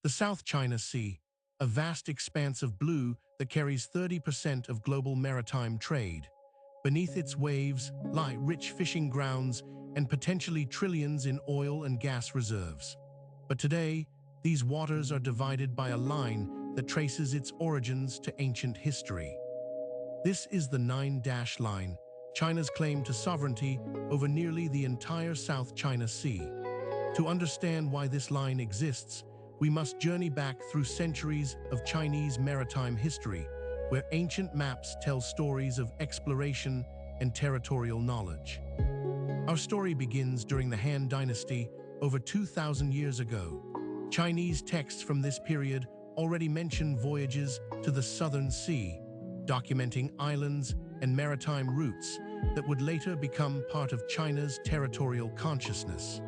The South China Sea, a vast expanse of blue that carries 30% of global maritime trade. Beneath its waves lie rich fishing grounds and potentially trillions in oil and gas reserves. But today, these waters are divided by a line that traces its origins to ancient history. This is the Nine-Dash Line, China's claim to sovereignty over nearly the entire South China Sea. To understand why this line exists, we must journey back through centuries of Chinese maritime history, where ancient maps tell stories of exploration and territorial knowledge. Our story begins during the Han Dynasty, over 2,000 years ago. Chinese texts from this period already mention voyages to the Southern Sea, documenting islands and maritime routes that would later become part of China's territorial consciousness.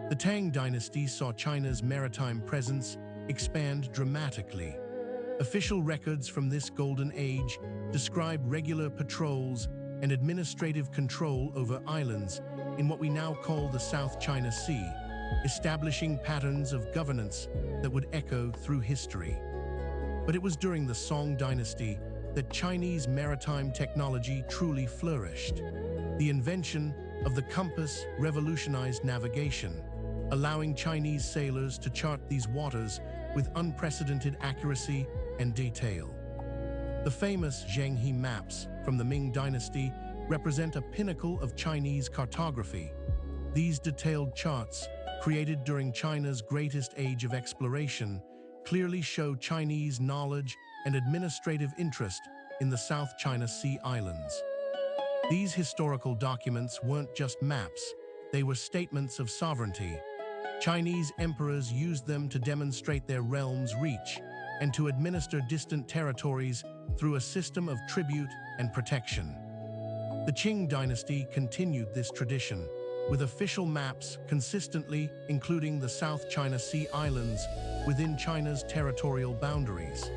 The Tang Dynasty saw China's maritime presence expand dramatically. Official records from this golden age describe regular patrols and administrative control over islands in what we now call the South China Sea, establishing patterns of governance that would echo through history. But it was during the Song Dynasty that Chinese maritime technology truly flourished. The invention of the compass revolutionized navigation, allowing Chinese sailors to chart these waters with unprecedented accuracy and detail. The famous Zhenghe maps from the Ming Dynasty represent a pinnacle of Chinese cartography. These detailed charts, created during China's greatest age of exploration, clearly show Chinese knowledge and administrative interest in the South China Sea islands. These historical documents weren't just maps, they were statements of sovereignty. Chinese emperors used them to demonstrate their realm's reach and to administer distant territories through a system of tribute and protection. The Qing dynasty continued this tradition, with official maps consistently including the South China Sea islands within China's territorial boundaries.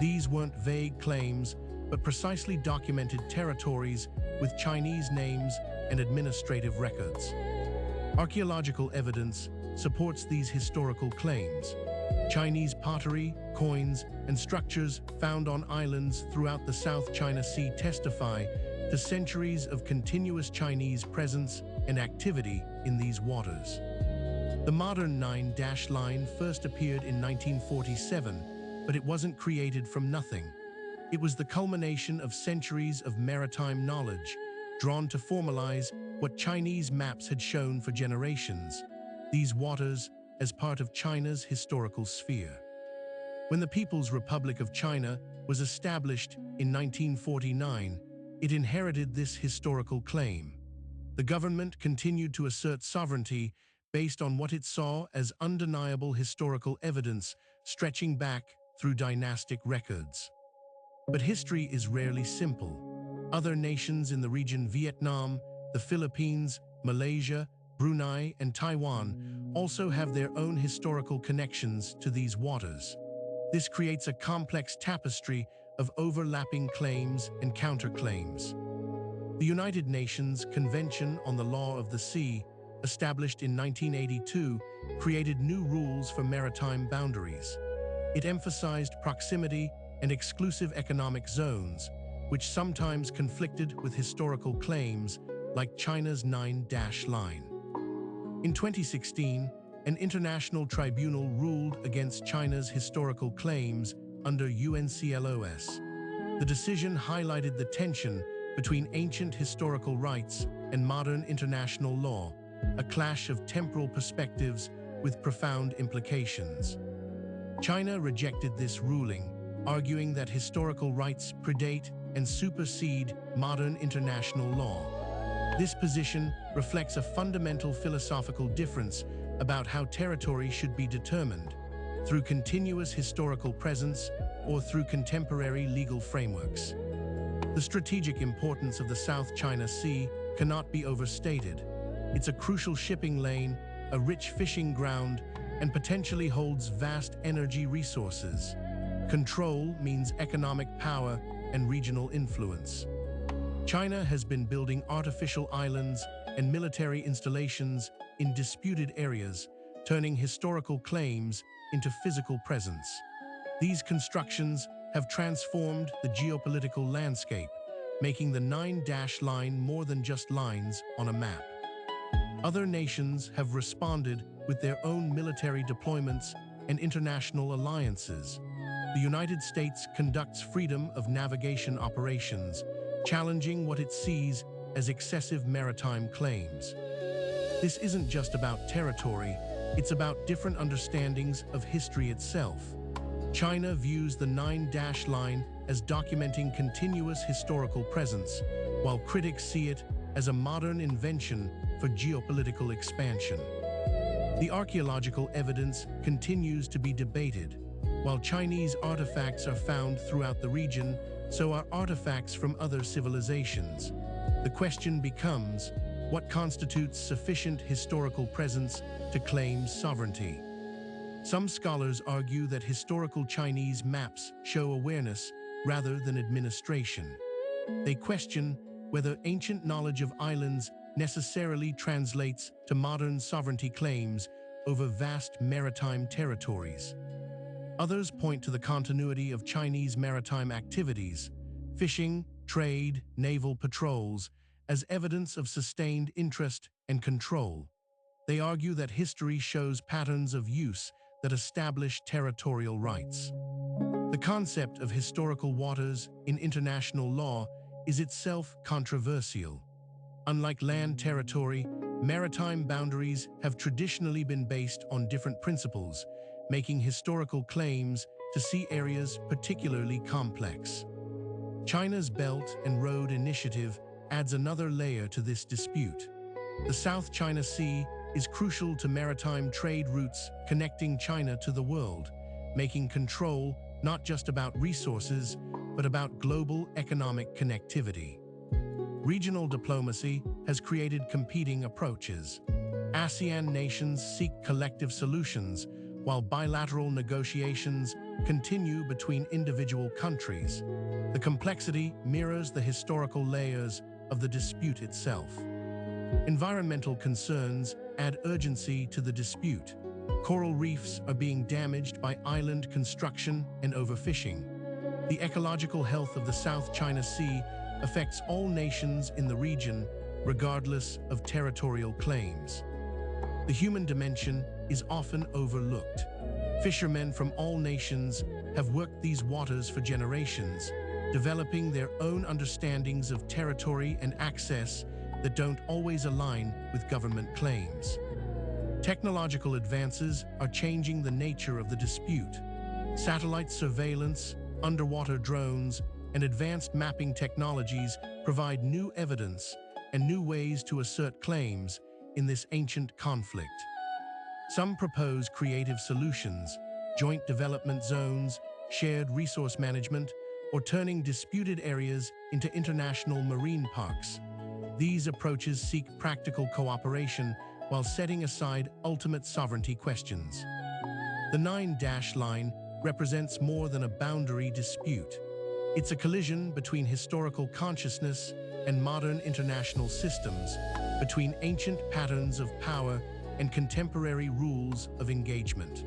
These weren't vague claims, but precisely documented territories with Chinese names and administrative records. Archaeological evidence supports these historical claims. Chinese pottery, coins, and structures found on islands throughout the South China Sea testify to centuries of continuous Chinese presence and activity in these waters. The modern Nine-Dash Line first appeared in 1947, but it wasn't created from nothing. It was the culmination of centuries of maritime knowledge, drawn to formalize what Chinese maps had shown for generations, these waters as part of China's historical sphere. When the People's Republic of China was established in 1949, it inherited this historical claim. The government continued to assert sovereignty based on what it saw as undeniable historical evidence stretching back through dynastic records. But history is rarely simple. Other nations in the region, Vietnam, the Philippines, Malaysia, Brunei, and Taiwan, also have their own historical connections to these waters. This creates a complex tapestry of overlapping claims and counterclaims. The United Nations Convention on the Law of the Sea, established in 1982, created new rules for maritime boundaries. It emphasized proximity and exclusive economic zones, which sometimes conflicted with historical claims like China's Nine-Dash Line. In 2016, an international tribunal ruled against China's historical claims under UNCLOS. The decision highlighted the tension between ancient historical rights and modern international law, a clash of temporal perspectives with profound implications. China rejected this ruling, arguing that historical rights predate and supersede modern international law. This position reflects a fundamental philosophical difference about how territory should be determined, through continuous historical presence or through contemporary legal frameworks. The strategic importance of the South China Sea cannot be overstated. It's a crucial shipping lane, a rich fishing ground, and potentially holds vast energy resources. Control means economic power and regional influence. China has been building artificial islands and military installations in disputed areas turning historical claims into physical presence. These constructions have transformed the geopolitical landscape, making the nine-dash line more than just lines on a map. Other nations have responded with their own military deployments and international alliances. The United States conducts freedom of navigation operations, challenging what it sees as excessive maritime claims. This isn't just about territory, it's about different understandings of history itself. China views the nine-dash line as documenting continuous historical presence, while critics see it as a modern invention for geopolitical expansion. The archaeological evidence continues to be debated. While Chinese artifacts are found throughout the region, so are artifacts from other civilizations. The question becomes, what constitutes sufficient historical presence to claim sovereignty? Some scholars argue that historical Chinese maps show awareness rather than administration. They question whether ancient knowledge of islands necessarily translates to modern sovereignty claims over vast maritime territories. Others point to the continuity of Chinese maritime activities, fishing, trade, naval patrols, as evidence of sustained interest and control. They argue that history shows patterns of use that establish territorial rights. The concept of historical waters in international law is itself controversial. Unlike land territory, maritime boundaries have traditionally been based on different principles, making historical claims to sea areas particularly complex. China's Belt and Road Initiative adds another layer to this dispute. The South China Sea is crucial to maritime trade routes connecting China to the world, making control not just about resources, but about global economic connectivity. Regional diplomacy has created competing approaches. ASEAN nations seek collective solutions, while bilateral negotiations continue between individual countries. The complexity mirrors the historical layers of the dispute itself. Environmental concerns add urgency to the dispute. Coral reefs are being damaged by island construction and overfishing. The ecological health of the South China Sea affects all nations in the region, regardless of territorial claims. The human dimension is often overlooked. Fishermen from all nations have worked these waters for generations, developing their own understandings of territory and access that don't always align with government claims. Technological advances are changing the nature of the dispute. Satellite surveillance, underwater drones, and advanced mapping technologies provide new evidence and new ways to assert claims in this ancient conflict. Some propose creative solutions, joint development zones, shared resource management, or turning disputed areas into international marine parks. These approaches seek practical cooperation while setting aside ultimate sovereignty questions. The nine-dash line represents more than a boundary dispute. It's a collision between historical consciousness and modern international systems, between ancient patterns of power and contemporary rules of engagement.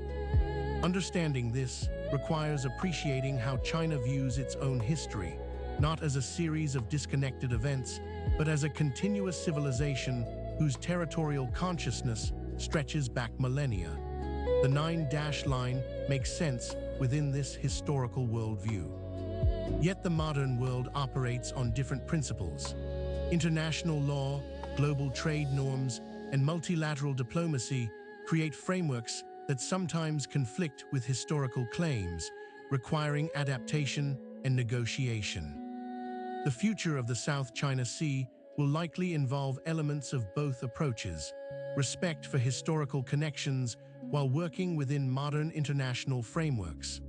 Understanding this requires appreciating how China views its own history, not as a series of disconnected events, but as a continuous civilization whose territorial consciousness stretches back millennia. The nine-dash line makes sense within this historical worldview. Yet the modern world operates on different principles. International law, global trade norms, and multilateral diplomacy create frameworks that sometimes conflict with historical claims, requiring adaptation and negotiation. The future of the South China Sea will likely involve elements of both approaches, respect for historical connections while working within modern international frameworks.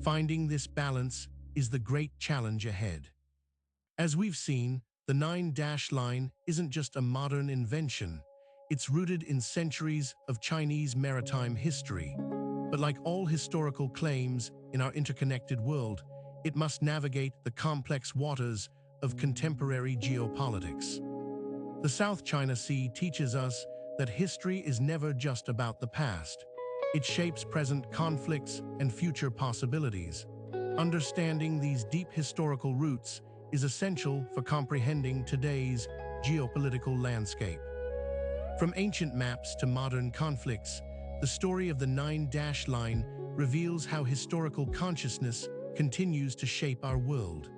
Finding this balance is the great challenge ahead. As we've seen, the nine-dash line isn't just a modern invention. It's rooted in centuries of Chinese maritime history. But like all historical claims in our interconnected world, it must navigate the complex waters of contemporary geopolitics. The South China Sea teaches us that history is never just about the past. It shapes present conflicts and future possibilities. Understanding these deep historical roots is essential for comprehending today's geopolitical landscape. From ancient maps to modern conflicts, the story of the Nine-Dash Line reveals how historical consciousness continues to shape our world.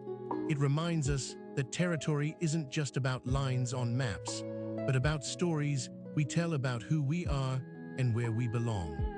It reminds us that territory isn't just about lines on maps, but about stories we tell about who we are and where we belong.